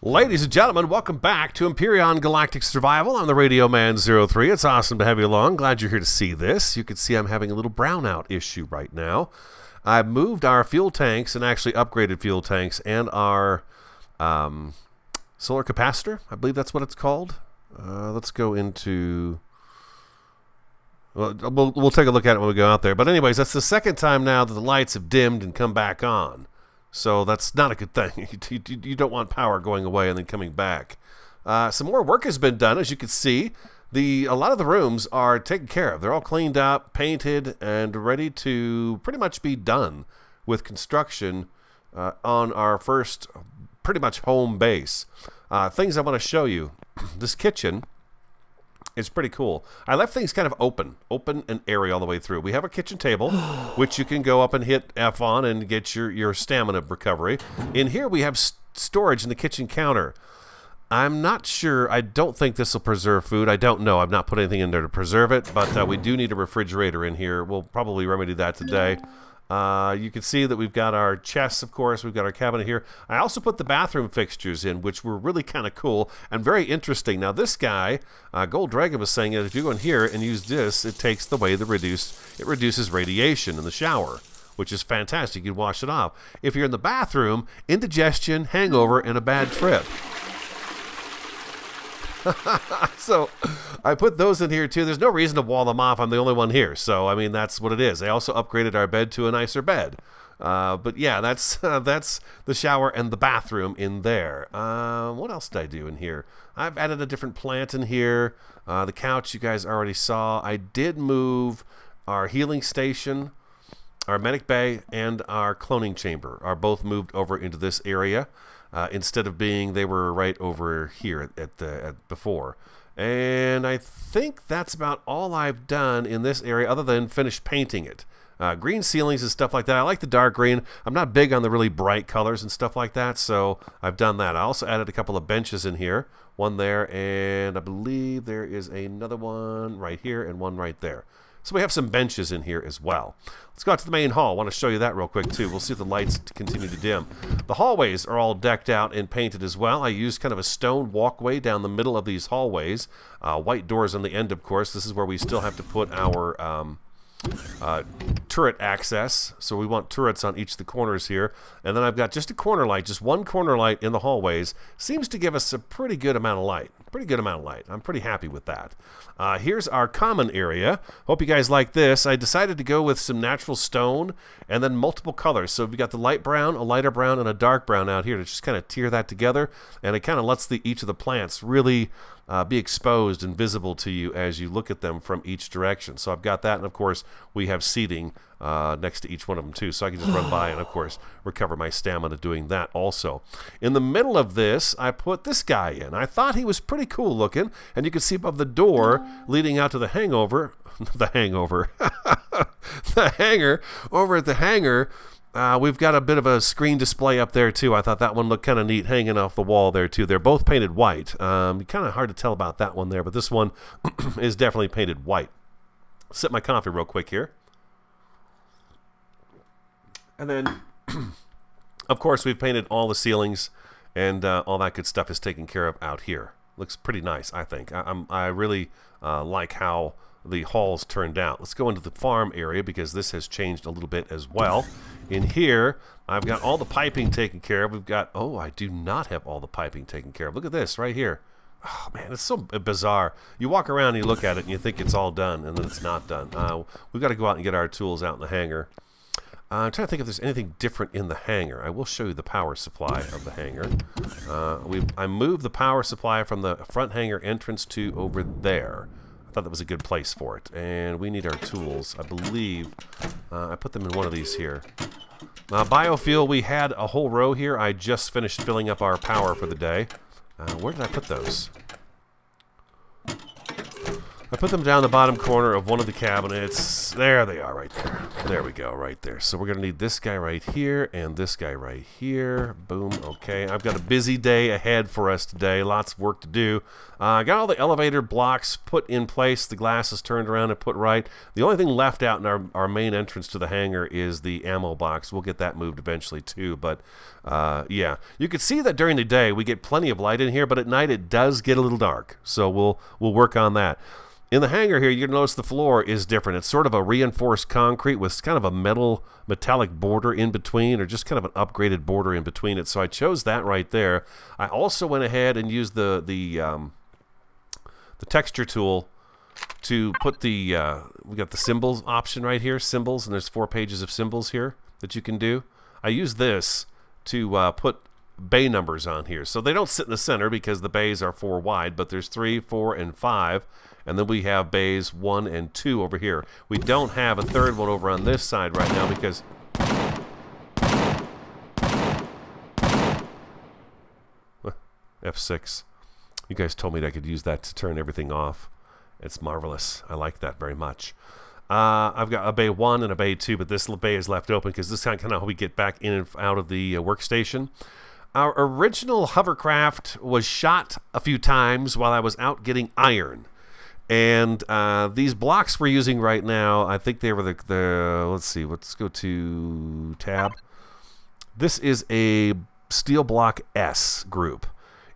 Ladies and gentlemen, welcome back to Empyrion Galactic Survival. I'm the Radio Man 03. It's awesome to have you along. Glad you're here to see this. You can see I'm having a little brownout issue right now. I've moved our fuel tanks and actually upgraded fuel tanks and our solar capacitor. I believe that's what it's called. Let's go into... Well, we'll take a look at it when we go out there. But anyways, that's the second time now that the lights have dimmed and come back on. So that's not a good thing. You don't want power going away and then coming back. Some more work has been done, as you can see. A lot of the rooms are taken care of. They're all cleaned up, painted, and ready to pretty much be done with construction on our first pretty much home base. Things I want to show you. This kitchen is pretty cool. I left things kind of open and airy all the way through. We have a kitchen table, which you can go up and hit F on and get your stamina recovery. In here we have storage in the kitchen counter. I'm not sure. I don't think this will preserve food. I don't know. I've not put anything in there to preserve it, but we do need a refrigerator in here. We'll probably remedy that today. You can see that we've got our chests, of course. We've got our cabinet here. I also put the bathroom fixtures in, which were really kind of cool and very interesting. Now, this guy, Gold Dragon, was saying that if you go in here and use this, it takes away it reduces radiation in the shower, which is fantastic. You can wash it off. If you're in the bathroom, indigestion, hangover, and a bad trip. So I put those in here too. There's no reason to wall them off. I'm the only one here, so I mean that's what it is. I also upgraded our bed to a nicer bed. But yeah, that's the shower and the bathroom in there. What else did I do in here? I've added a different plant in here. The couch you guys already saw. I did move our healing station, our medic bay, and our cloning chamber are both moved over into this area. Instead of being, they were right over here at before. And I think that's about all I've done in this area other than finish painting it. Green ceilings and stuff like that. I like the dark green. I'm not big on the really bright colors and stuff like that, so I've done that. I also added a couple of benches in here. One there, and I believe there is another one right here and one right there. So we have some benches in here as well. Let's go out to the main hall. I want to show you that real quick too. We'll see if the lights continue to dim. The hallways are all decked out and painted as well. I used kind of a stone walkway down the middle of these hallways. White doors on the end, of course. This is where we still have to put our turret access. So we want turrets on each of the corners here. And then I've got just a corner light, just one corner light in the hallways. Seems to give us a pretty good amount of light. I'm pretty happy with that. Here's our common area. Hope you guys like this. I decided to go with some natural stone and then multiple colors. So we've got the light brown, a lighter brown, and a dark brown out here to just kind of tier that together. And it kind of lets each of the plants really be exposed and visible to you as you look at them from each direction. So I've got that, and of course we have seating next to each one of them too, so I can just run by and of course recover my stamina doing that also. In the middle of this, I put this guy in. I thought he was pretty cool looking, and you can see above the door leading out to the hangover, the hanger, over at the hangar. We've got a bit of a screen display up there too. I thought that one looked kind of neat hanging off the wall there too. They're both painted white. Kind of hard to tell about that one there, but this one is definitely painted white. Sip my coffee real quick here. And then, of course, we've painted all the ceilings, and all that good stuff is taken care of out here. Looks pretty nice, I think. I really like how the halls turned out. Let's go into the farm area because this has changed a little bit as well. In here, I've got all the piping taken care of. We've got, oh, I do not have all the piping taken care of. Look at this right here. Oh, man, it's so bizarre. You walk around and you look at it and you think it's all done, and then it's not done. We've got to go out and get our tools out in the hangar. I'm trying to think if there's anything different in the hangar. I will show you the power supply of the hangar. I moved the power supply from the front hangar entrance to over there. I thought that was a good place for it. And we need our tools. I believe I put them in one of these here. Biofuel, we had a whole row here. I just finished filling up our power for the day. Where did I put those? I put them down the bottom corner of one of the cabinets. There they are right there. There we go, right there. So we're going to need this guy right here and this guy right here. Boom, okay. I've got a busy day ahead for us today. Lots of work to do. I got all the elevator blocks put in place. The glass is turned around and put right. The only thing left out in our main entrance to the hangar is the ammo box. We'll get that moved eventually too. But yeah, you can see that during the day we get plenty of light in here, but at night it does get a little dark. So we'll work on that. In the hangar here, you're going to notice the floor is different. It's sort of a reinforced concrete with kind of a metallic border in between, or just kind of an upgraded border in between it. So I chose that right there. I also went ahead and used the texture tool to put we got the symbols option right here, symbols, and there's 4 pages of symbols here that you can do. I use this to put bay numbers on here. So they don't sit in the center because the bays are 4 wide, but there's 3, 4, and 5. And then we have bays 1 and 2 over here. We don't have a third one over on this side right now because F6. You guys told me that I could use that to turn everything off. It's marvelous. I like that very much. I've got a bay 1 and a bay 2, but this bay is left open because this is kind of how we get back in and out of the workstation. Our original hovercraft was shot a few times while I was out getting iron. And these blocks we're using right now, I think they were let's see, let's go to tab. This is a steel block S group.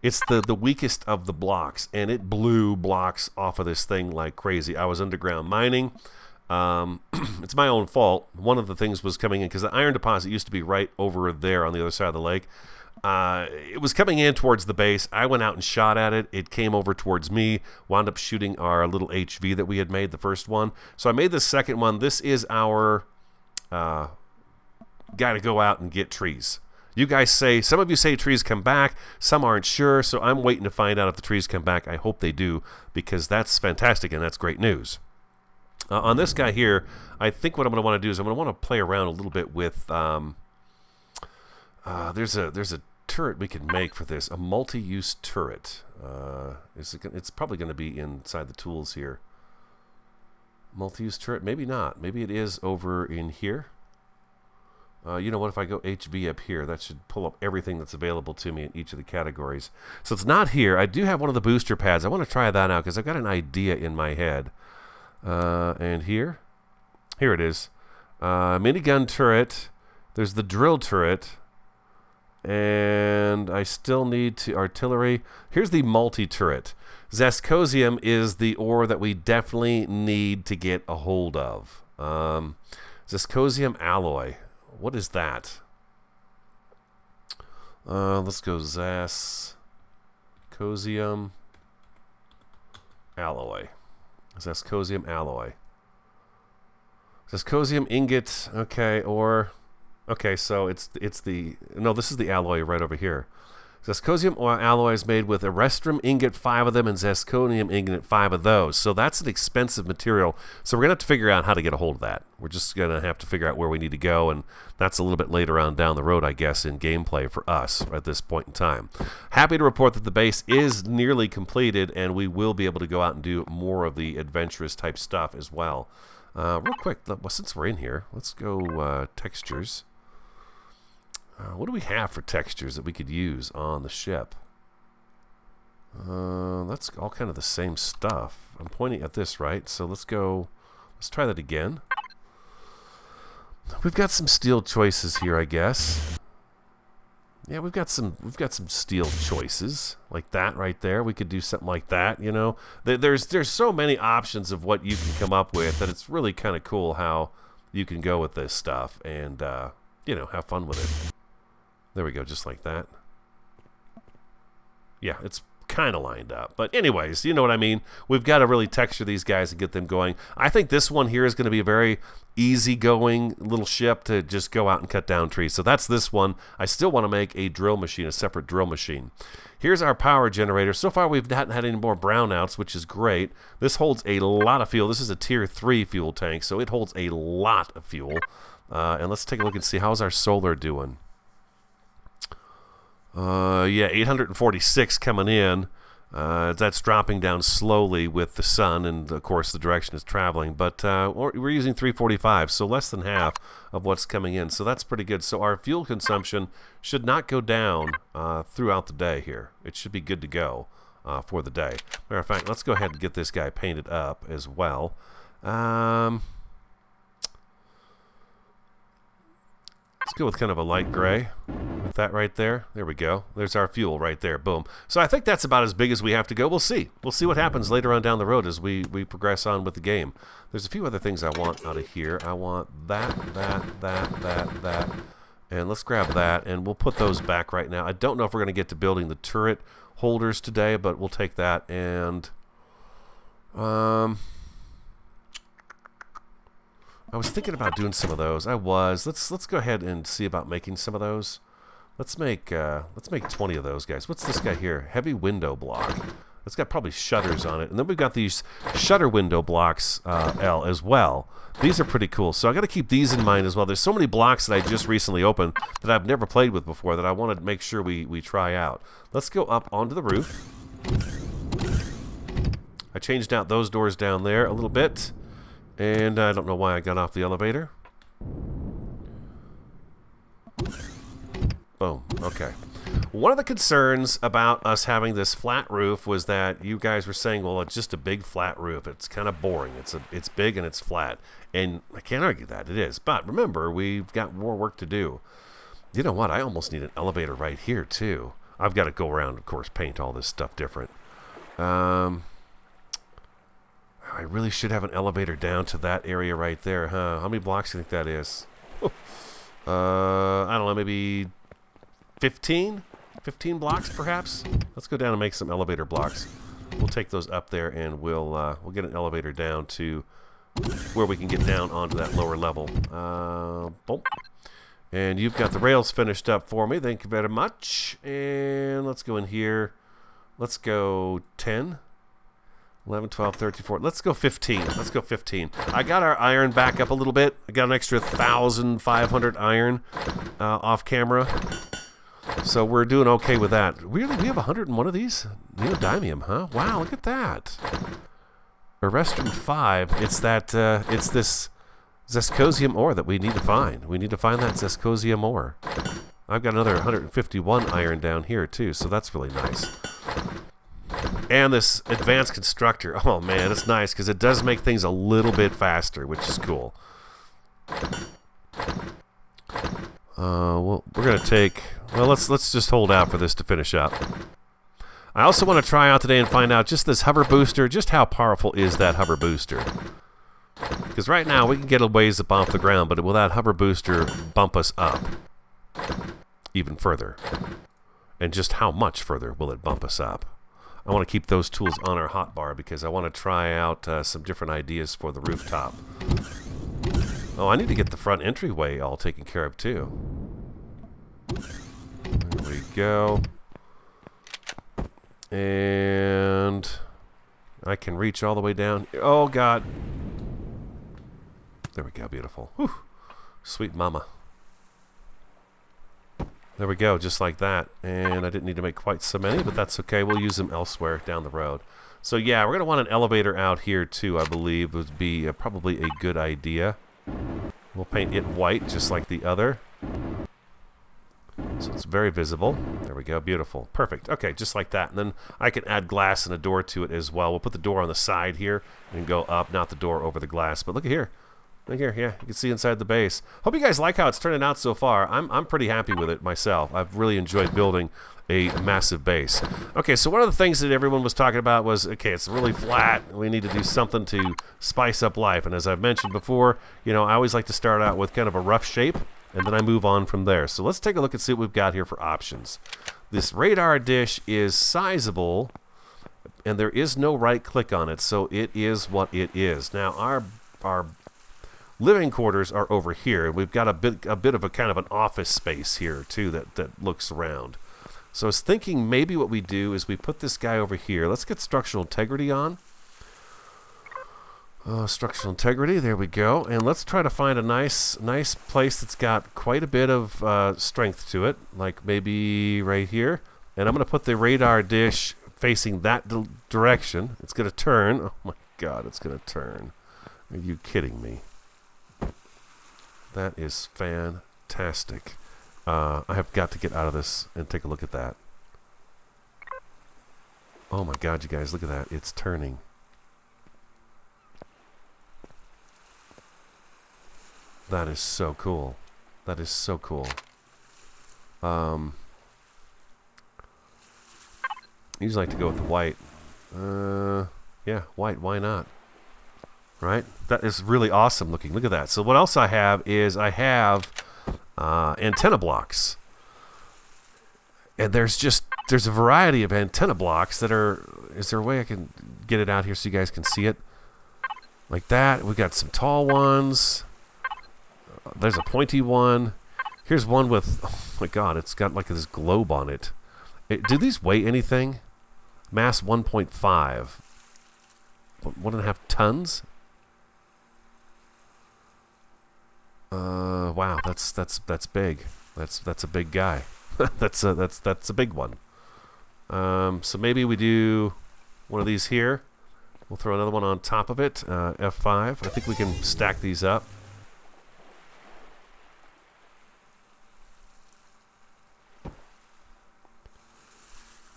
It's the weakest of the blocks, and it blew blocks off of this thing like crazy. I was underground mining. It's my own fault. One of the things was coming in, because the iron deposit used to be right over there on the other side of the lake. It was coming in towards the base. I went out and shot at it. It came over towards me, wound up shooting our little HV that we had made, the first one. So I made the second one. This is our guy to go out and get trees. You guys say, some of you say trees come back, some aren't sure, so I'm waiting to find out if the trees come back. I hope they do, because that's fantastic and that's great news. On this guy here, I think what I'm going to want to do is I'm going to want to play around a little bit with... there's a turret we can make for this, a multi-use turret. It's probably going to be inside the tools here. Multi-use turret, maybe not. Maybe it is over in here. You know what, if I go HV up here, that should pull up everything that's available to me in each of the categories. So it's not here. I do have one of the booster pads. I want to try that out because I've got an idea in my head. And here it is. Minigun turret. There's the drill turret. And I still need to artillery. Here's the multi-turret. Zascosium is the ore that we definitely need to get a hold of. Zascosium alloy. What is that? Let's go Zascosium alloy. Zascosium alloy. Zascosium ingot. Okay, or... Okay, so it's the... No, this is the alloy right over here. Zascosium alloy is made with erestrum ingot, 5 of them, and zirconium ingot, 5 of those. So that's an expensive material. So we're going to have to figure out how to get a hold of that. We're just going to have to figure out where we need to go, and that's a little bit later on down the road, I guess, in gameplay for us at this point in time. Happy to report that the base is nearly completed, and we will be able to go out and do more of the adventurous type stuff as well. Real quick, since we're in here, let's go textures. What do we have for textures that we could use on the ship? That's all kind of the same stuff. I'm pointing at this, right? So let's try that again. We've got some steel choices here, I guess. Yeah, we've got some steel choices like that right there. We could do something like that, you know. There's so many options of what you can come up with that it's really kind of cool how you can go with this stuff and you know, have fun with it. There we go, just like that. Yeah, it's kind of lined up. But anyways, you know what I mean. We've got to really texture these guys and get them going. I think this one here is going to be a very easygoing little ship to just go out and cut down trees. So that's this one. I still want to make a drill machine, a separate drill machine. Here's our power generator. So far, we've not had any more brownouts, which is great. This holds a lot of fuel. This is a tier 3 fuel tank, so it holds a lot of fuel. And let's take a look and see how's our solar doing. Yeah, 846 coming in. That's dropping down slowly with the sun, and of course the direction is traveling. But we're using 345, so less than half of what's coming in. So that's pretty good. So our fuel consumption should not go down throughout the day here. It should be good to go for the day. Matter of fact, let's go ahead and get this guy painted up as well. Let's go with kind of a light gray with that right there. There we go. There's our fuel right there. Boom. So I think that's about as big as we have to go. We'll see. We'll see what happens later on down the road as we progress on with the game. There's a few other things I want out of here. I want that. And let's grab that, and we'll put those back right now. I don't know if we're going to get to building the turret holders today, but we'll take that. And I was thinking about doing some of those. Let's go ahead and see about making some of those. Let's make 20 of those guys. What's this guy here? Heavy window block. It's got probably shutters on it. And then we've got these shutter window blocks L as well. These are pretty cool. So I got to keep these in mind as well. There's so many blocks that I just recently opened that I've never played with before that I wanted to make sure we try out. Let's go up onto the roof. I changed out those doors down there a little bit. And I don't know why I got off the elevator. Boom. Okay. One of the concerns about us having this flat roof was that you guys were saying, well, it's just a big flat roof. It's kind of boring. It's big and it's flat. And I can't argue that. It is. But remember, we've got more work to do. You know what? I almost need an elevator right here, too. I've got to go around, of course, paint all this stuff different. I really should have an elevator down to that area right there, huh? How many blocks do you think that is? I don't know, maybe 15? 15 blocks, perhaps? Let's go down and make some elevator blocks. We'll take those up there, and we'll get an elevator down to where we can get down onto that lower level. Boom. And you've got the rails finished up for me. Thank you very much. And let's go in here. Let's go 10. 11, 12, 13, 14. Let's go 15. Let's go 15. I got our iron back up a little bit. I got an extra 1,500 iron off camera. So we're doing okay with that. Really? We have 101 of these? Neodymium, huh? Wow, look at that. Arrestin 5. It's that, it's this zescosium ore that we need to find. We need to find that zescosium ore. I've got another 151 iron down here, too, so that's really nice. And this advanced constructor, oh man, it's nice because it does make things a little bit faster, which is cool. Well, we're gonna take. Well, let's just hold out for this to finish up. I also want to try out today and find out just this hover booster, just how powerful is that hover booster? Because right now we can get a ways up off the ground, but will that hover booster bump us up even further? And just how much further will it bump us up? I want to keep those tools on our hotbar because I want to try out some different ideas for the rooftop. Oh, I need to get the front entryway all taken care of too. There we go. And I can reach all the way down. Oh, God. There we go. Beautiful. Whew. Sweet mama. There we go, just like that. And I didn't need to make quite so many, but that's okay. We'll use them elsewhere down the road. So yeah, we're going to want an elevator out here too, I believe, would be probably a good idea. We'll paint it white, just like the other. So it's very visible. There we go, beautiful. Perfect. Okay, just like that. And then I can add glass and a door to it as well. We'll put the door on the side here and go up, not the door over the glass. But look at here. Look here, yeah, you can see inside the base. Hope you guys like how it's turning out so far. I'm pretty happy with it myself. I've really enjoyed building a massive base. Okay, so one of the things that everyone was talking about was, okay, it's really flat. We need to do something to spice up life. And as I've mentioned before, you know, I always like to start out with kind of a rough shape, and then I move on from there. So let's take a look and see what we've got here for options. This radar dish is sizable, and there is no right click on it, so it is what it is. Now, our living quarters are over here. We've got a bit of a kind of an office space here too that looks around. So I was thinking maybe what we do is we put this guy over here. Let's get structural integrity on. Structural integrity, there we go. And let's try to find a nice place that's got quite a bit of strength to it, like maybe right here. And I'm going to put the radar dish facing that direction. It's going to turn. Oh my God, it's going to turn. Are you kidding me? That is fantastic. I have got to get out of this and take a look at that. Oh my God, you guys, look at that. It's turning. That is so cool. That is so cool. Usually like to go with white. Yeah, white, why not? Right? That is really awesome looking. Look at that. So what else I have is I have antenna blocks. And there's a variety of antenna blocks that are... Is there a way I can get it out here so you guys can see it? Like that. We've got some tall ones. There's a pointy one. Here's one with... Oh my God, it's got like this globe on it. Do these weigh anything? Mass 1.5. 1.5 tons? Wow, that's big. That's a big guy. that's a big one. So maybe we do one of these here. We'll throw another one on top of it. F5. I think we can stack these up.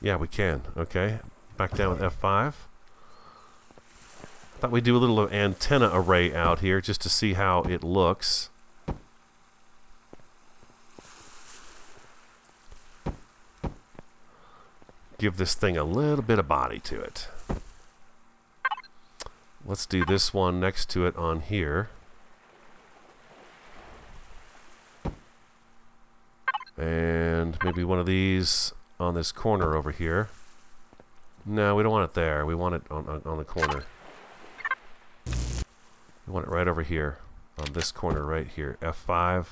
Yeah, we can. Okay. Back down with F5. Thought we'd do a little antenna array out here just to see how it looks. Give this thing a little bit of body to it. Let's do this one next to it on here. And maybe one of these on this corner over here. No, we don't want it there. We want it on the corner. We want it right over here. On this corner right here. F5.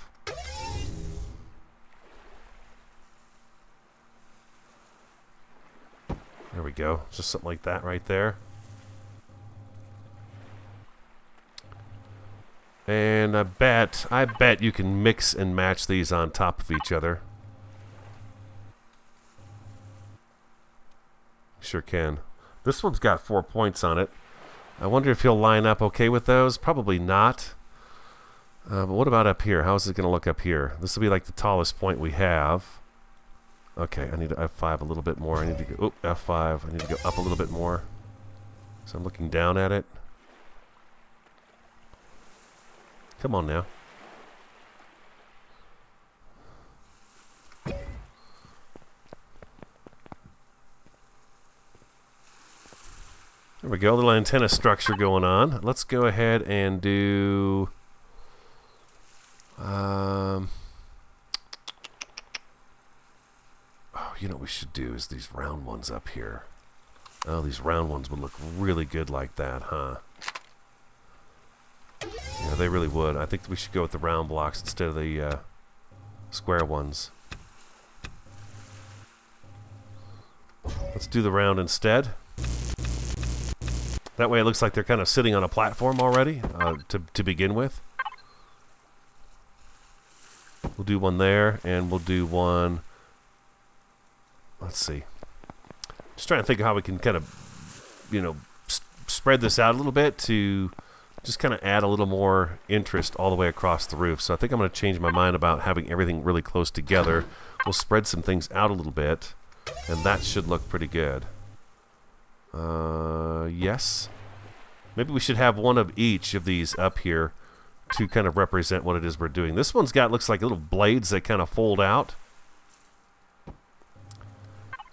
There we go. Just something like that right there. And I bet you can mix and match these on top of each other. Sure can. This one's got 4 points on it. I wonder if he'll line up okay with those. Probably not. But what about up here? How is it going to look up here? This will be like the tallest point we have. Okay, I need to F5 a little bit more. I need to go F5. I need to go up a little bit more. So I'm looking down at it. Come on now. There we go, a little antenna structure going on. Let's go ahead and do... oh, you know what we should do is these round ones up here. Oh, these round ones would look really good like that, huh? Yeah, they really would. I think we should go with the round blocks instead of the square ones. Let's do the round instead. That way it looks like they're kind of sitting on a platform already to begin with. We'll do one there, and we'll do one... Let's see. Just trying to think of how we can kind of, you know, spread this out a little bit to just kind of add a little more interest all the way across the roof. So I think I'm going to change my mind about having everything really close together. We'll spread some things out a little bit, and that should look pretty good. Yes. Maybe we should have one of each of these up here to kind of represent what it is we're doing. This one's got, looks like little blades that kind of fold out.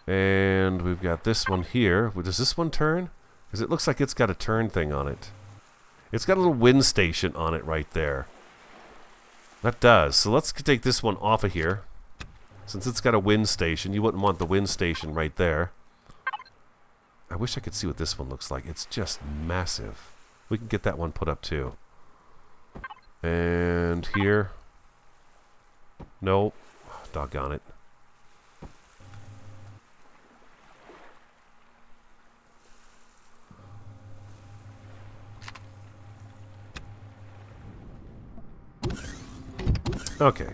And we've got this one here. Does this one turn? Because it looks like it's got a turn thing on it. It's got a little wind station on it right there. That does. So let's take this one off of here. Since it's got a wind station, you wouldn't want the wind station right there. I wish I could see what this one looks like. It's just massive. We can get that one put up too. And here. Nope. Doggone it. Okay.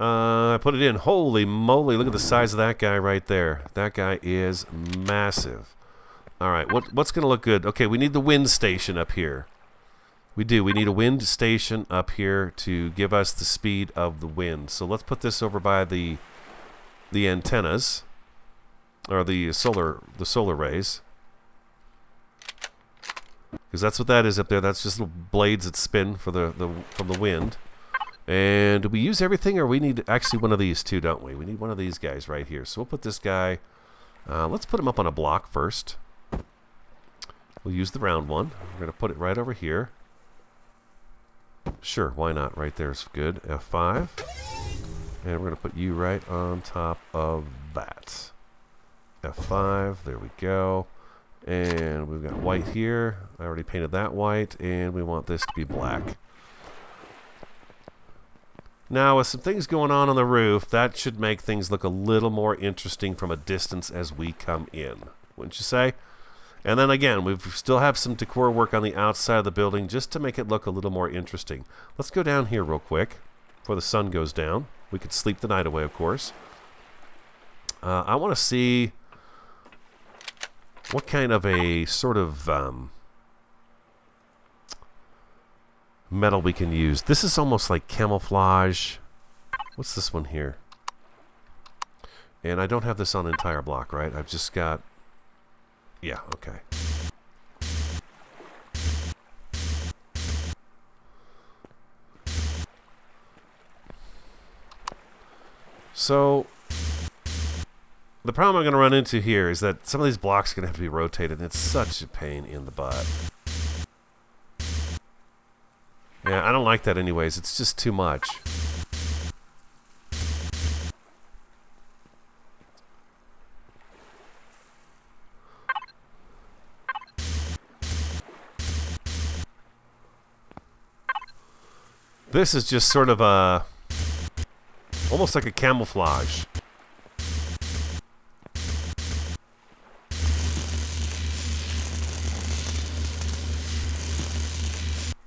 I put it in. Holy moly, look at the size of that guy right there. That guy is massive. Alright, what's going to look good? Okay, we need the wind station up here. We do. We need a wind station up here to give us the speed of the wind. So let's put this over by the antennas, or the solar rays. Because that's what that is up there. That's just little blades that spin for from the wind. And do we use everything, or we need actually one of these too, don't we? We need one of these guys right here. So we'll put this guy, let's put him up on a block first. We'll use the round one. We're going to put it right over here. Sure, why not? Right there's good. F5. And we're going to put you right on top of that. F5. There we go. And we've got white here. I already painted that white. And we want this to be black. Now, with some things going on the roof, that should make things look a little more interesting from a distance as we come in. Wouldn't you say? And then again, we still have some decor work on the outside of the building just to make it look a little more interesting. Let's go down here real quick before the sun goes down. We could sleep the night away, of course. I want to see what kind of a sort of metal we can use. This is almost like camouflage. What's this one here? And I don't have this on the entire block, right? I've just got... Yeah, okay. So, the problem I'm going to run into here is that some of these blocks are going to have to be rotated, and it's such a pain in the butt. Yeah, I don't like that anyways. It's just too much. This is just sort of a... almost like a camouflage.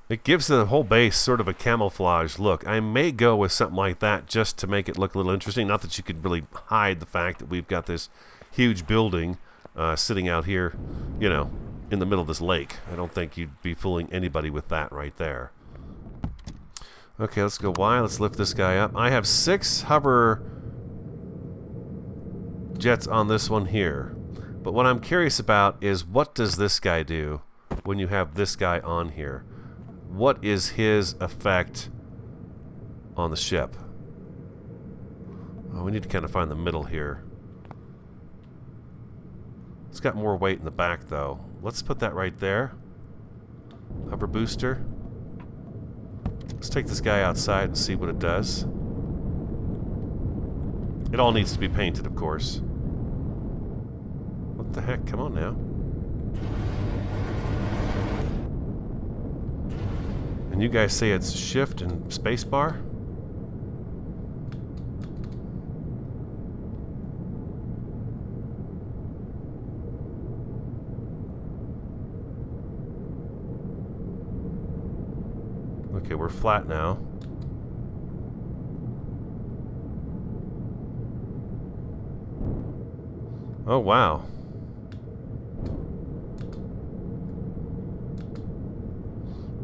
It gives the whole base sort of a camouflage look. I may go with something like that just to make it look a little interesting. Not that you could really hide the fact that we've got this huge building sitting out here, you know, in the middle of this lake. I don't think you'd be fooling anybody with that right there. Okay, let's go Y. Let's lift this guy up. I have 6 hover jets on this one here. But what I'm curious about is what does this guy do when you have this guy on here? What is his effect on the ship? Oh, we need to kind of find the middle here. It's got more weight in the back, though. Let's put that right there. Hover booster. Let's take this guy outside and see what it does. It all needs to be painted, of course. What the heck? Come on now. And you guys say it's shift and spacebar? Okay, we're flat now. Oh, wow.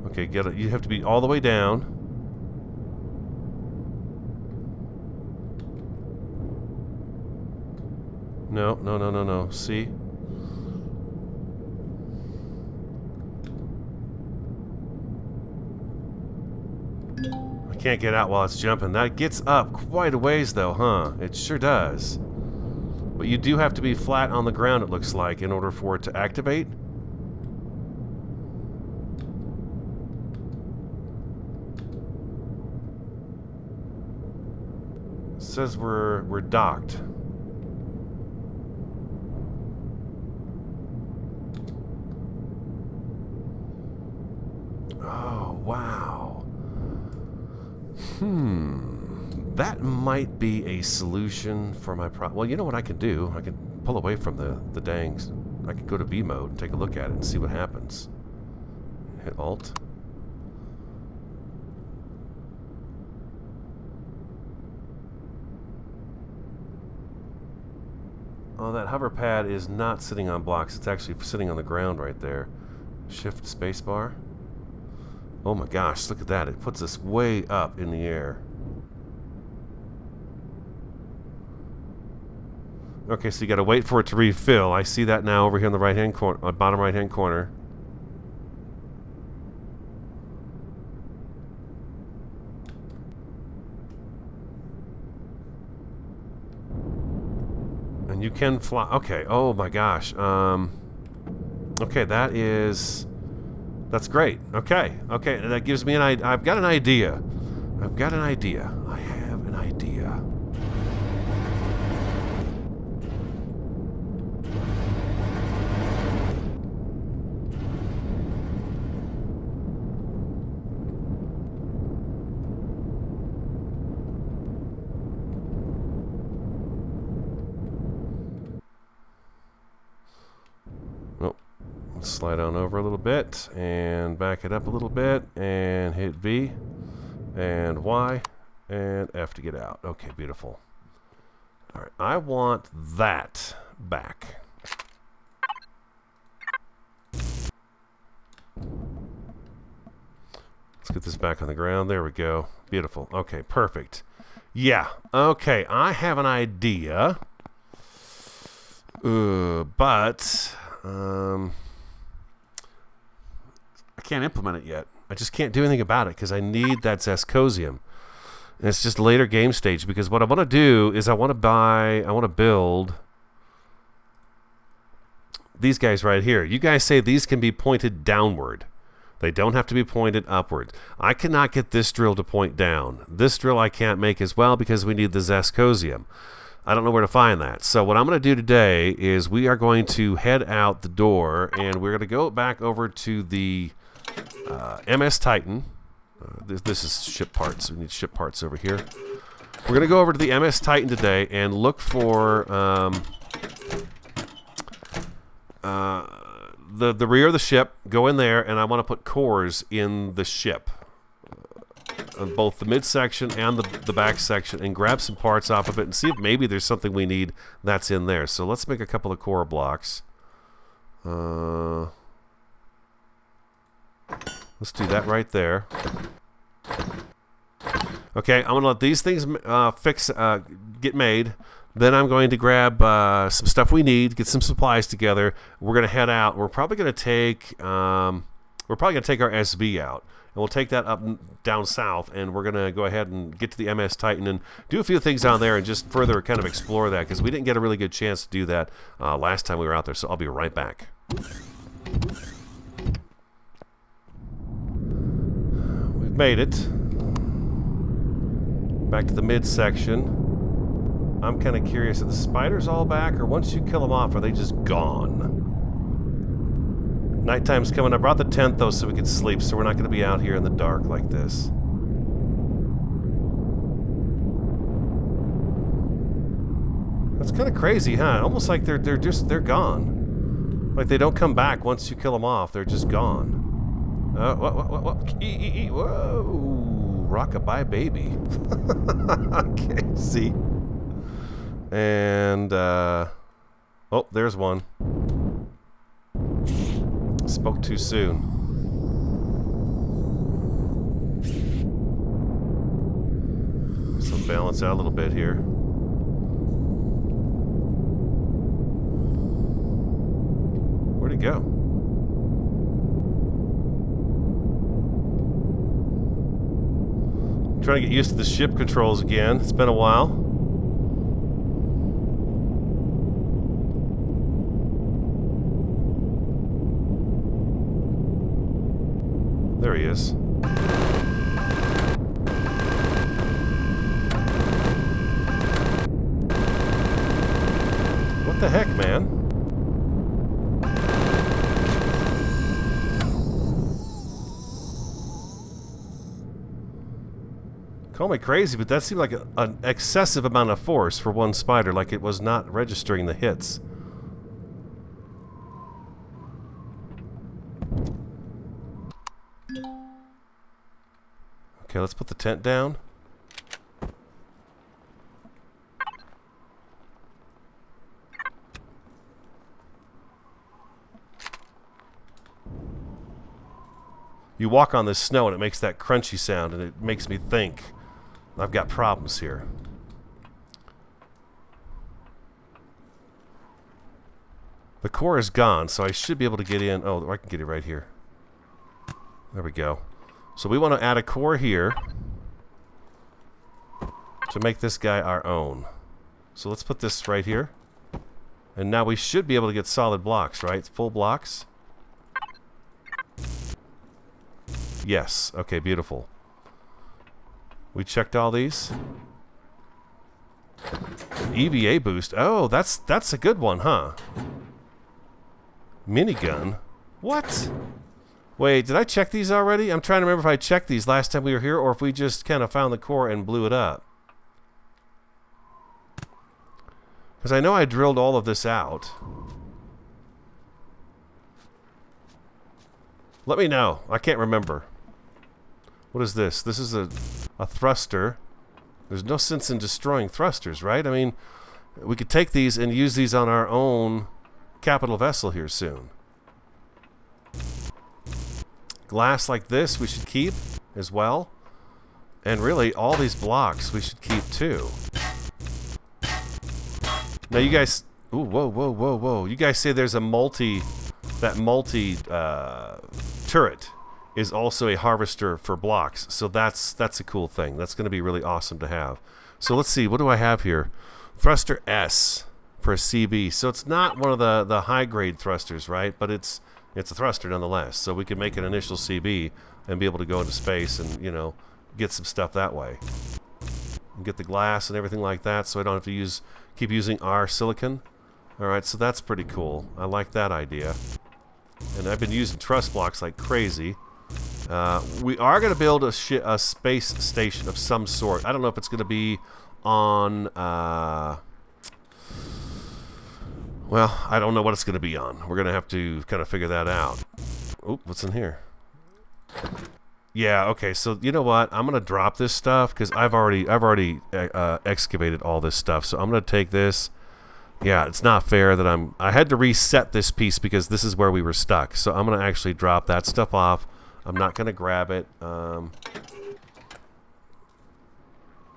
Okay, get it. You have to be all the way down. No, no, no, no, no. See? I can't get out while it's jumping. That gets up quite a ways, though, huh? It sure does. But you do have to be flat on the ground, it looks like, in order for it to activate. It says we're docked. Oh, wow. That might be a solution for my problem. Well, you know what I can do? I can pull away from the dangs. I can go to V mode and take a look at it and see what happens. Hit Alt. . Oh, that hover pad is not sitting on blocks. It's actually sitting on the ground right there. Shift spacebar. Oh my gosh, look at that. It puts us way up in the air. Okay, so you got to wait for it to refill. I see that now over here in the right-hand corner, bottom right-hand corner. And you can fly. Okay. Oh my gosh. Okay, that's great. Okay. Okay, that gives me an idea. I've got an idea. I've got an idea. I have an idea. Slide on over a little bit and back it up a little bit and hit V and Y and F to get out. Okay, beautiful. All right, I want that back. Let's get this back on the ground. There we go. Beautiful. Okay, perfect. Yeah. Okay, I have an idea. But I can't implement it yet. I just can't do anything about it because I need that Zescosium. And it's just later game stage because what I want to do is I want to build these guys right here. You guys say these can be pointed downward. They don't have to be pointed upward. I cannot get this drill to point down. This drill I can't make as well because we need the Zescosium. I don't know where to find that. So what I'm going to do today is we are going to head out the door and we're going to go back over to the MS Titan. This is ship parts. We need ship parts over here. We're going to go over to the MS Titan today and look for the rear of the ship. Go in there, and I want to put cores in the ship, both the midsection and the back section, and grab some parts off of it and see if maybe there's something we need that's in there. So let's make a couple of core blocks. Let's do that right there. Okay, I'm going to let these things get made. Then I'm going to grab some stuff we need, get some supplies together. We're going to head out. We're probably going to take our SV out, and we'll take that up down south, and we're going to go ahead and get to the MS Titan and do a few things down there and just further kind of explore that because we didn't get a really good chance to do that last time we were out there. So I'll be right back. We've made it back to the midsection. I'm kind of curious, are the spiders all back, or once you kill them off, are they just gone? Nighttime's coming. I brought the tent, though, so we could sleep, so we're not going to be out here in the dark like this. That's kind of crazy, huh? Almost like they're gone. Like they don't come back once you kill them off. They're just gone. Whoa! Rockabye baby. Okay, see. And, oh, there's one. Spoke too soon. So balance out a little bit here. Where'd he go? I'm trying to get used to the ship controls again. It's been a while. There he is. What the heck, man? Call me crazy, but that seemed like an excessive amount of force for one spider, like it was not registering the hits. Okay, let's put the tent down. you walk on this snow and it makes that crunchy sound, and it makes me think I've got problems here. The core is gone, so I should be able to get in. Oh, I can get it right here. There we go. So we want to add a core here to make this guy our own. So let's put this right here. And now we should be able to get solid blocks, right? Full blocks. Yes. Okay, beautiful. We checked all these. EVA boost. Oh, that's a good one, huh? Minigun. What? Wait, did I check these already? I'm trying to remember if I checked these last time we were here or if we just kind of found the core and blew it up. Because I know I drilled all of this out. Let me know. I can't remember. What is this? This is a thruster. There's no sense in destroying thrusters, right? I mean, we could take these and use these on our own capital vessel here soon. Glass like this we should keep as well. And really, all these blocks we should keep too. Now you guys... Ooh, whoa, whoa, whoa, whoa. You guys say there's a multi... That multi turret is also a harvester for blocks. So that's a cool thing. That's going to be really awesome to have. So let's see. What do I have here? Thruster S for a CB. So it's not one of the high-grade thrusters, right? But it's a thruster nonetheless. So we can make an initial CB and be able to go into space and, you know, get some stuff that way. And get the glass and everything like that so I don't have to keep using our silicon. Alright, so that's pretty cool. I like that idea. And I've been using truss blocks like crazy. We are going to build a space station of some sort. I don't know if it's going to be on... well, I don't know what it's going to be on. We're going to have to kind of figure that out. Oh, what's in here? Yeah, okay, so you know what? I'm going to drop this stuff because I've already excavated all this stuff. So I'm going to take this. Yeah, it's not fair that I had to reset this piece because this is where we were stuck. So I'm going to actually drop that stuff off. I'm not going to grab it.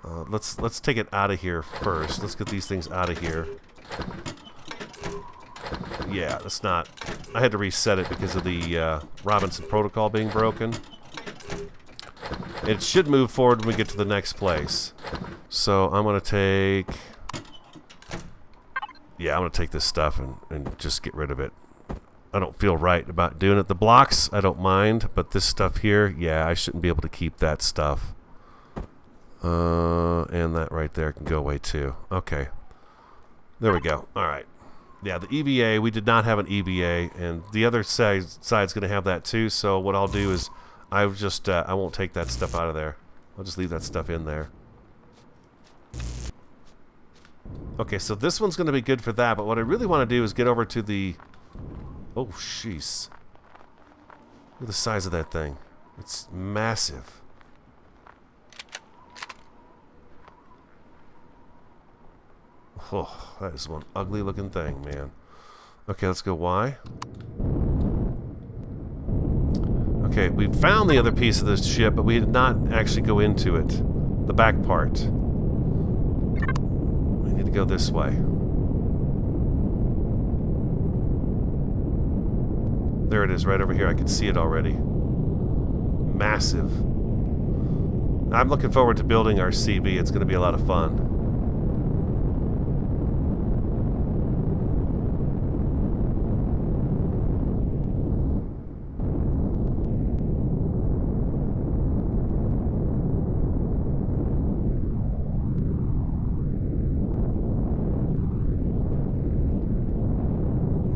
Let's take it out of here first. Let's get these things out of here. Yeah, that's not... I had to reset it because of the Robinson protocol being broken. It should move forward when we get to the next place. So I'm going to take... Yeah, I'm going to take this stuff and just get rid of it. I don't feel right about doing it. The blocks, I don't mind, but this stuff here, yeah, I shouldn't be able to keep that stuff. And that right there can go away too. Okay. There we go. All right. Yeah, the EVA, we did not have an EVA, and the other side's going to have that too, so what I'll do is I won't take that stuff out of there. I'll just leave that stuff in there. Okay, so this one's going to be good for that, but what I really want to do is get over to the... Oh, jeez. Look at the size of that thing. It's massive. Oh, that is one ugly looking thing, man. Okay, let's go Y. Okay, we found the other piece of this ship, but we did not actually go into it. The back part. We need to go this way. There it is, right over here. I can see it already. Massive. I'm looking forward to building our CB. It's going to be a lot of fun.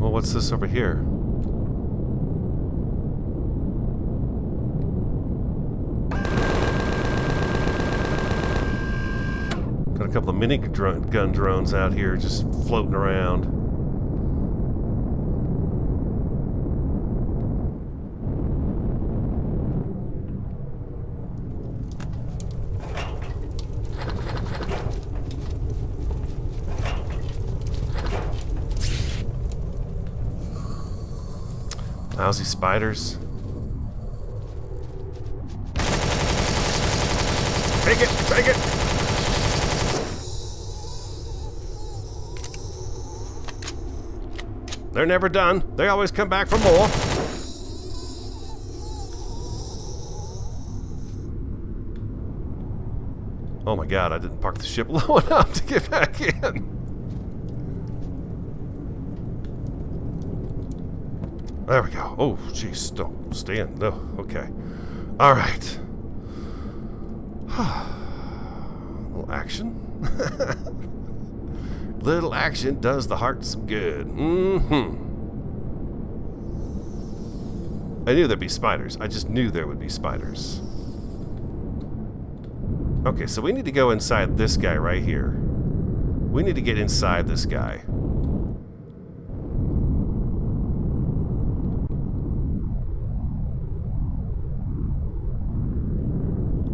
Well, what's this over here? Got a couple of mini gun drones out here just floating around. Lousy spiders. Take it! Take it! They're never done. They always come back for more. Oh my god, I didn't park the ship low enough to get back in. There we go. Oh, jeez. Don't stay in. No. Okay. All right. Little action. Little action does the heart some good. I knew there'd be spiders. I just knew there would be spiders. Okay, so we need to go inside this guy right here. We need to get inside this guy.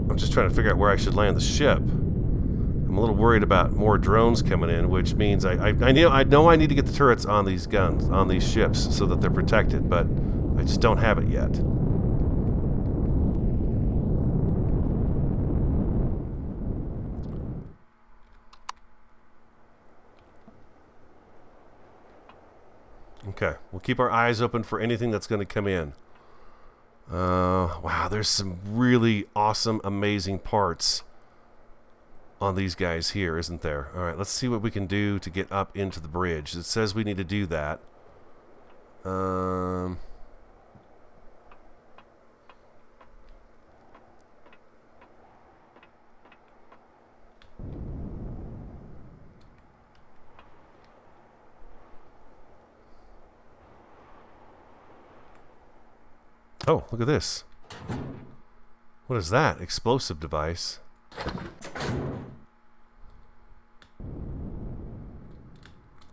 I'm just trying to figure out where I should land the ship. I'm a little worried about more drones coming in, which means I know I need to get the turrets on these guns, on these ships, so that they're protected, but I just don't have it yet. Okay, we'll keep our eyes open for anything that's going to come in. Wow, there's some really awesome, amazing parts on these guys here, isn't there? Alright, let's see what we can do to get up into the bridge. It says we need to do that. Oh, look at this. What is that? Explosive device.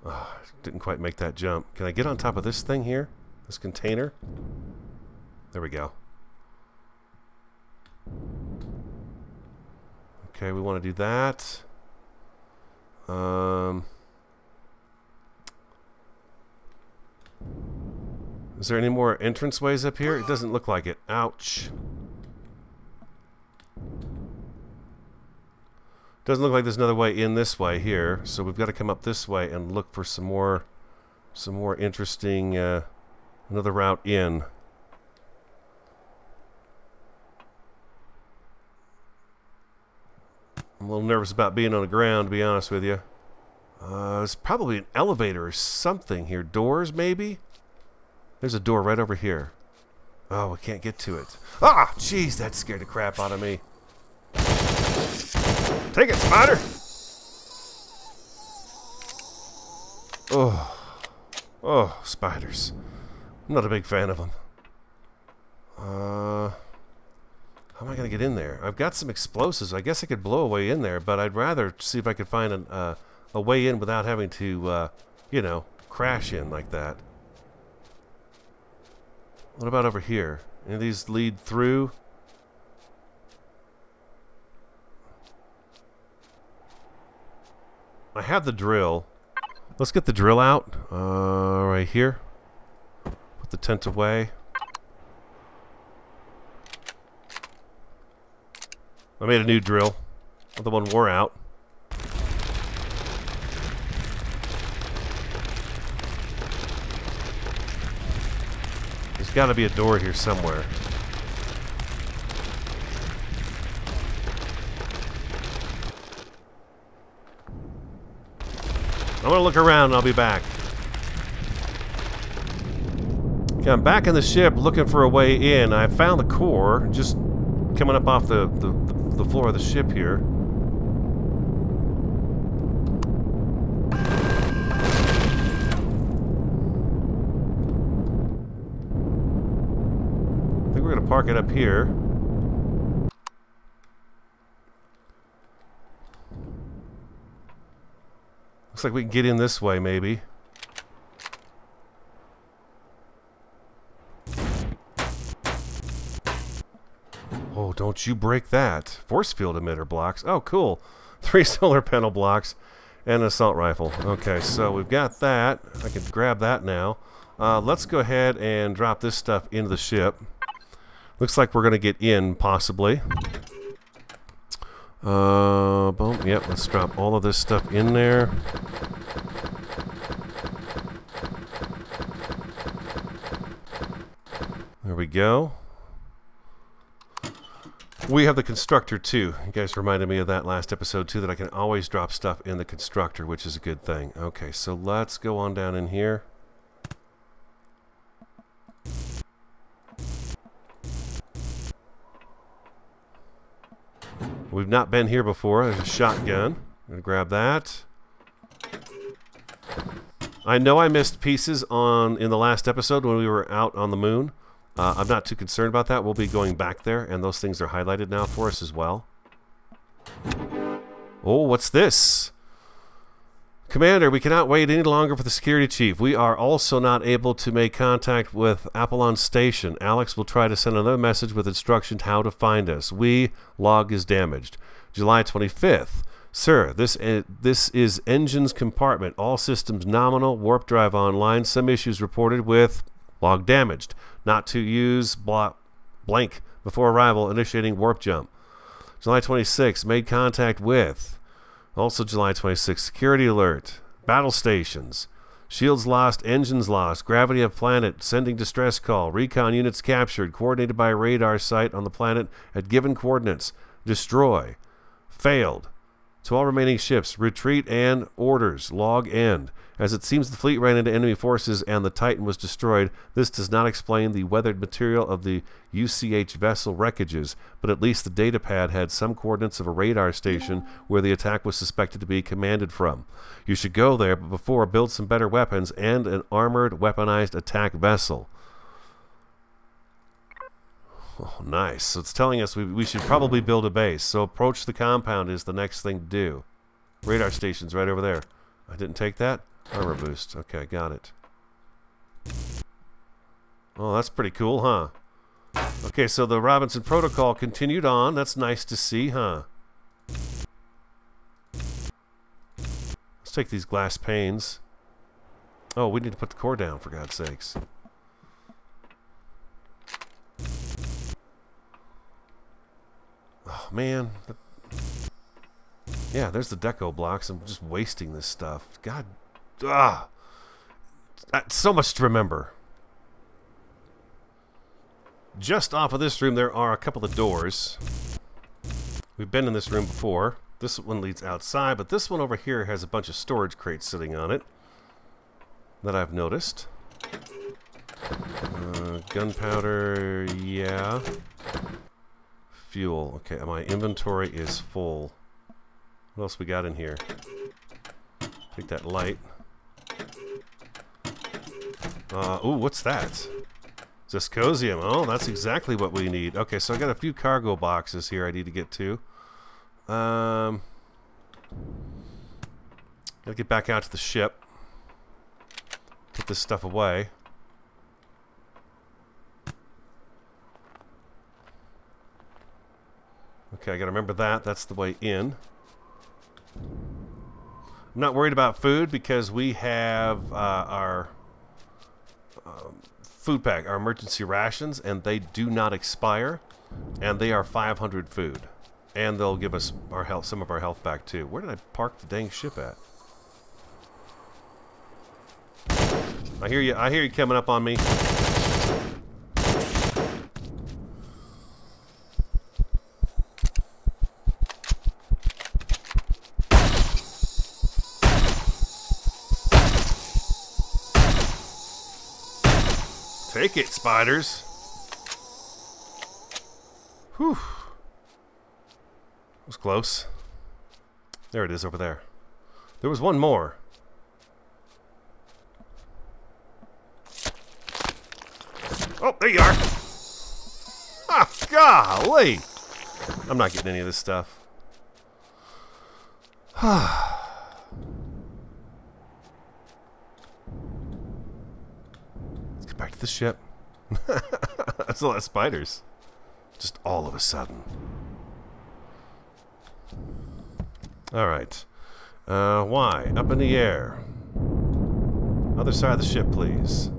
Oh, didn't quite make that jump. Can I get on top of this thing here? This container? There we go. Okay, we want to do that. Is there any more entranceways up here? It doesn't look like it. Ouch. Doesn't look like there's another way in this way here, so we've got to come up this way and look for some more interesting another route in. I'm a little nervous about being on the ground, to be honest with you. There's probably an elevator or something here. Doors, maybe? There's a door right over here. Oh, we can't get to it. Ah! Jeez, that scared the crap out of me. Take it, spider! Oh. Oh, spiders. I'm not a big fan of them. How am I going to get in there? I've got some explosives. I guess I could blow a way in there, but I'd rather see if I could find a way in without having to, you know, crash in like that. What about over here? Any of these lead through? I have the drill. Let's get the drill out. Right here. Put the tent away. I made a new drill. The one wore out. There's got to be a door here somewhere. I'm going to look around and I'll be back. Okay, I'm back in the ship looking for a way in. I found the core just coming up off the floor of the ship here. I think we're going to park it up here. Looks like we can get in this way, maybe. Oh, don't you break that. Force field emitter blocks. Oh, cool. 3 solar panel blocks and an assault rifle. Okay, so we've got that. I can grab that now. Let's go ahead and drop this stuff into the ship. Looks like we're going to get in, possibly. Boom. Yep, let's drop all of this stuff in there. There we go. We have the constructor too. You guys reminded me of that last episode too, that I can always drop stuff in the constructor, which is a good thing. Okay, so let's go on down in here. We've not been here before. There's a shotgun. I'm going to grab that. I know I missed pieces in the last episode when we were out on the moon. I'm not too concerned about that. We'll be going back there, and those things are highlighted now for us as well. Oh, what's this? Commander, we cannot wait any longer for the security chief. We are also not able to make contact with Apollon Station. Alex will try to send another message with instructions how to find us. Log is damaged. July 25th. Sir, this is engine's compartment. All systems nominal. Warp drive online. Some issues reported with log damaged. Not to use blank before arrival. Initiating warp jump. July 26th. Made contact with... Also July 26th, security alert, battle stations, shields lost, engines lost, gravity of planet, sending distress call, recon units captured, coordinated by radar site on the planet at given coordinates, destroy, failed. To all remaining ships, retreat and orders, log end. As it seems the fleet ran into enemy forces and the Titan was destroyed, this does not explain the weathered material of the UCH vessel wreckages, but at least the data pad had some coordinates of a radar station where the attack was suspected to be commanded from. You should go there, but before build some better weapons and an armored, weaponized attack vessel. Oh, nice. So it's telling us we should probably build a base. So approach the compound is the next thing to do. Radar station's right over there. I didn't take that? Armor boost. Okay, got it. Oh, that's pretty cool, huh? Okay, so the Robinson Protocol continued on. That's nice to see, huh? Let's take these glass panes. Oh, we need to put the core down, for God's sakes. Oh, man. Yeah, there's the deco blocks. I'm just wasting this stuff. God. So much to remember. Just off of this room, there are a couple of doors. We've been in this room before. This one leads outside, but this one over here has a bunch of storage crates sitting on it that I've noticed. Gunpowder, yeah. Fuel. Okay, my inventory is full. What else we got in here? Take that light. Ooh, what's that? Zescosium. Oh, that's exactly what we need. Okay, so I got a few cargo boxes here I need to get to. Gotta get back out to the ship. Put this stuff away. Okay, I gotta remember that. That's the way in. I'm not worried about food because we have our food pack, our emergency rations, and they do not expire, and they are 500 food, and they'll give us our health, some of our health back too. Where did I park the dang ship at? I hear you coming up on me. Take it, spiders. Whew. It was close. There it is over there. There was one more. Oh, there you are. Ah, golly. I'm not getting any of this stuff. Back to the ship. That's a lot of spiders. Just all of a sudden. Alright. Why? Up in the air. Other side of the ship, please.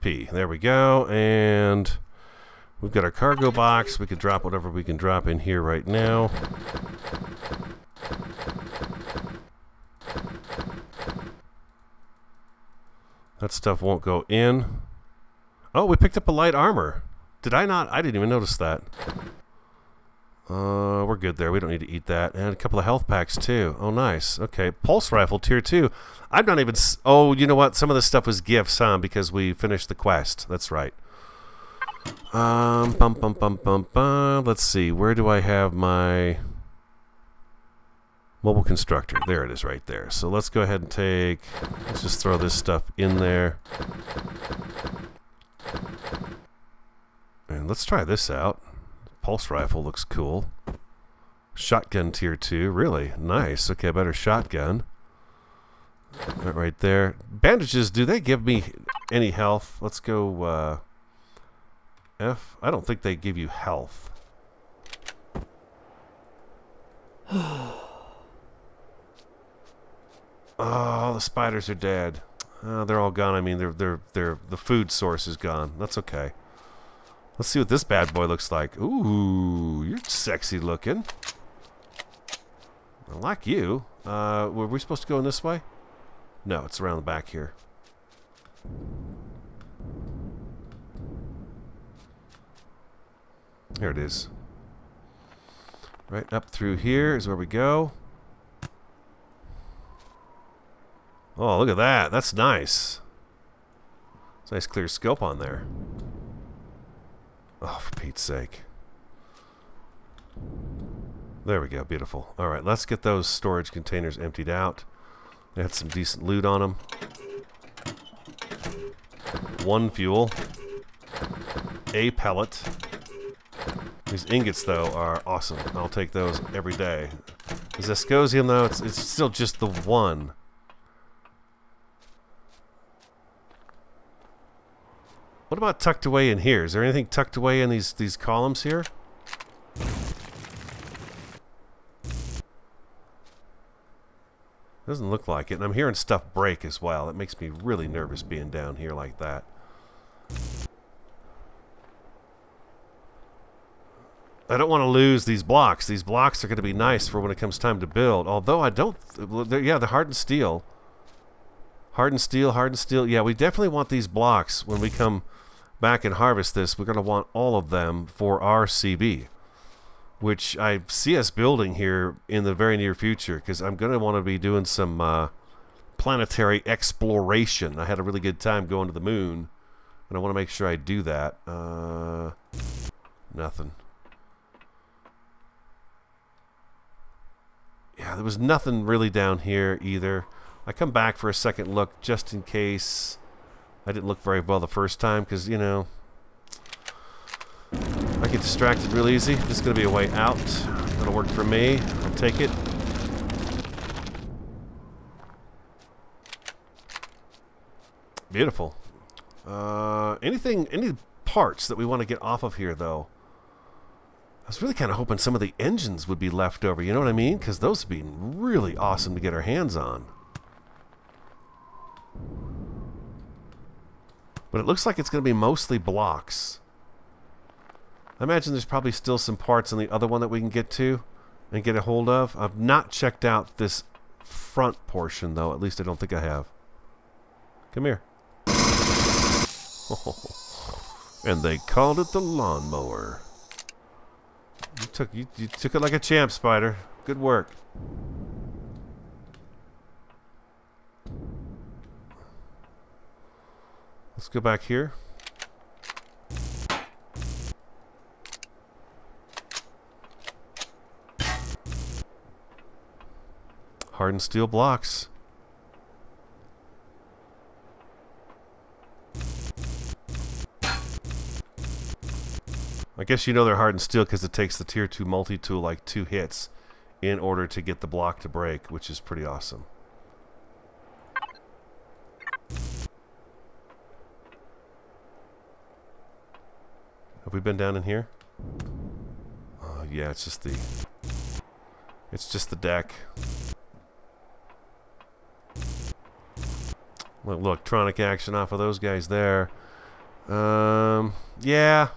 XP. There we go. And we've got our cargo box. We can drop whatever we can drop in here right now. That stuff won't go in. Oh, we picked up a light armor. Did I not? I didn't even notice that. We're good there. We don't need to eat that. And a couple of health packs, too. Oh, nice. Okay. Pulse rifle, tier 2. I'm not even... Oh, you know what? Some of this stuff was gifts, huh? Because we finished the quest. That's right. Let's see. Where do I have my... Mobile constructor. There it is right there. So let's go ahead and take... Let's just throw this stuff in there. And let's try this out. Pulse rifle looks cool. Shotgun tier 2. Really? Nice. Okay, better shotgun. That right there. Bandages, do they give me any health? Let's go F. I don't think they give you health. Oh, the spiders are dead. They're all gone. I mean, the food source is gone. That's okay. Let's see what this bad boy looks like. Ooh, you're sexy looking. I like you. Were we supposed to go in this way? No, it's around the back here. There it is. Right up through here is where we go. Oh, look at that. That's nice. It's a nice clear scope on there. Oh, for Pete's sake. There we go. Beautiful. All right, let's get those storage containers emptied out. They had some decent loot on them. 1 fuel. A pellet. These ingots, though, are awesome. I'll take those every day. The Zescosium, though, it's still just the 1. What about tucked away in here? Is there anything tucked away in these columns here? Doesn't look like it. And I'm hearing stuff break as well. It makes me really nervous being down here like that. I don't want to lose these blocks. These blocks are going to be nice for when it comes time to build. Although I don't... Yeah, the hardened steel. Hardened steel, hardened steel. Yeah, we definitely want these blocks when we come back and harvest this. We're going to want all of them for our CB, which I see us building here in the very near future, because I'm going to want to be doing some planetary exploration. I had a really good time going to the moon, and I want to make sure I do that. Nothing. Yeah, there was nothing really down here either. I come back for a second look just in case I didn't look very well the first time, because, you know, I get distracted real easy. This is going to be a way out. That'll work for me. I'll take it. Beautiful. Any parts that we want to get off of here, though? I was really kind of hoping some of the engines would be left over, you know what I mean? Because those would be really awesome to get our hands on. But it looks like it's going to be mostly blocks. I imagine there's probably still some parts in the other one that we can get to and get a hold of. I've not checked out this front portion, though. At least I don't think I have. Come here. Oh, and they called it the lawnmower. You took it like a champ, Spider. Good work. Let's go back here. Hardened steel blocks. I guess you know they're hardened steel because it takes the tier 2 multi-tool like 2 hits in order to get the block to break, which is pretty awesome. Have we been down in here? Yeah, it's just the deck. Well, electronic action off of those guys there. Yeah.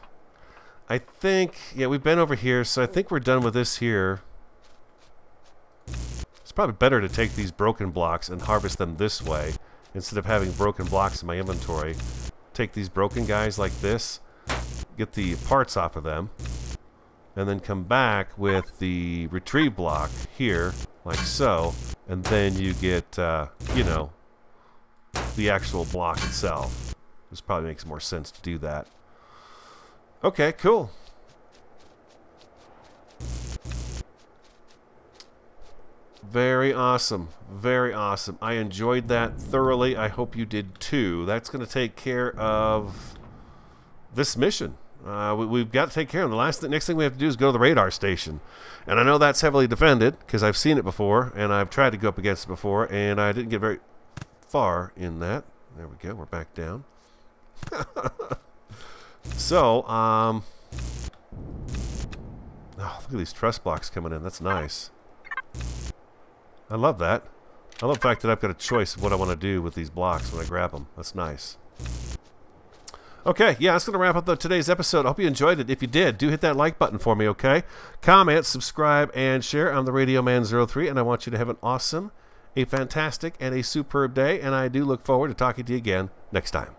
I think, yeah, we've been over here, so I think we're done with this here. It's probably better to take these broken blocks and harvest them this way instead of having broken blocks in my inventory. Take these broken guys like this, get the parts off of them, and then come back with the retrieve block here, like so, and then you get, you know, the actual block itself. This probably makes more sense to do that. Okay, cool. Very awesome. Very awesome. I enjoyed that thoroughly. I hope you did too. That's going to take care of this mission. We've got to take care of it. Next thing we have to do is go to the radar station. And I know that's heavily defended because I've seen it before and I've tried to go up against it before and I didn't get very far in that. There we go. We're back down. So, oh, look at these truss blocks coming in. That's nice. I love that. I love the fact that I've got a choice of what I want to do with these blocks when I grab them. That's nice. Okay, yeah, that's going to wrap up today's episode. I hope you enjoyed it. If you did, do hit that like button for me, okay? Comment, subscribe, and share. I'm the Radio Man 03, and I want you to have an awesome, a fantastic, and a superb day, and I do look forward to talking to you again next time.